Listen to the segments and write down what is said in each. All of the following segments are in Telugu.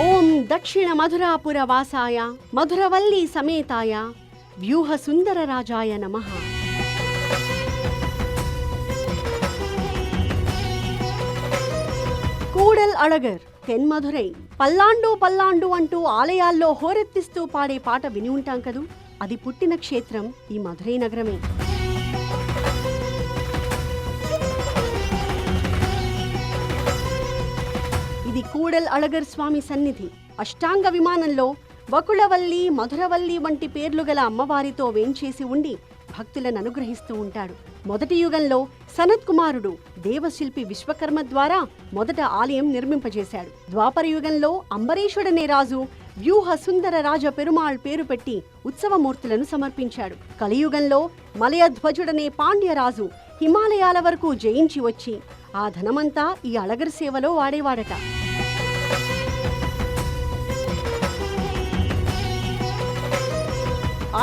ఓం దక్షిణ మధురాపుర వాసాయ మధురవల్లి సమేతాయ వ్యూహ సుందర రాజాయ నమః. కూడల్ అళగర్ తెన్మధురై పల్లాండు పల్లాండు అంటూ ఆలయాల్లో హోరెత్తిస్తూ పాడే పాట విని ఉంటాం కదూ. అది పుట్టిన క్షేత్రం ఈ మధురై నగరమే. ఇది కూడల్ అళగర్ స్వామి సన్నిధి. అష్టాంగ విమానంలో వకుళవల్లి, మధురవల్లి వంటి పేర్లు గల అమ్మవారితో వేంచేసి ఉండి భక్తులను అనుగ్రహిస్తూ ఉంటాడు. మొదటి యుగంలో సనత్ కుమారుడు దేవశిల్పి విశ్వకర్మ ద్వారా మొదట ఆలయం నిర్మింపజేశాడు. ద్వాపర యుగంలో అంబరీషుడనే రాజు వ్యూహ సుందర రాజ పెరుమాళ్ పేరు పెట్టి ఉత్సవమూర్తులను సమర్పించాడు. కలియుగంలో మలయధ్వజుడనే పాండ్యరాజు హిమాలయాల వరకు జయించి వచ్చి ఆ ధనమంతా ఈ అళగర్ సేవలో వాడేవాడట.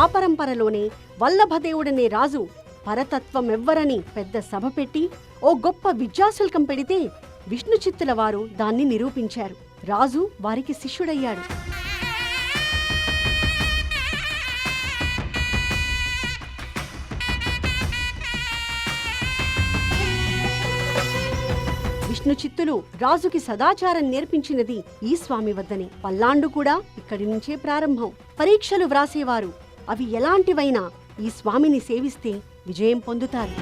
ఆ పరంపరలోనే వల్లభదేవుడనే రాజు పరతత్వమెవ్వరని పెద్ద సభ పెట్టి ఓ గొప్ప విద్యాశుల్కం పెడితే విష్ణు చిత్తుల వారు దాన్ని నిరూపించారు. రాజు వారికి శిష్యుడయ్యాడు. విష్ణు చిత్తులు రాజుకి సదాచారం నేర్పించినది ఈ స్వామి వద్దనే. పల్లాండు కూడా ఇక్కడి నుంచే ప్రారంభం. పరీక్షలు వ్రాసేవారు అవి ఎలాంటివైనా ఈ స్వామిని సేవిస్తే విజయం పొందుతారు.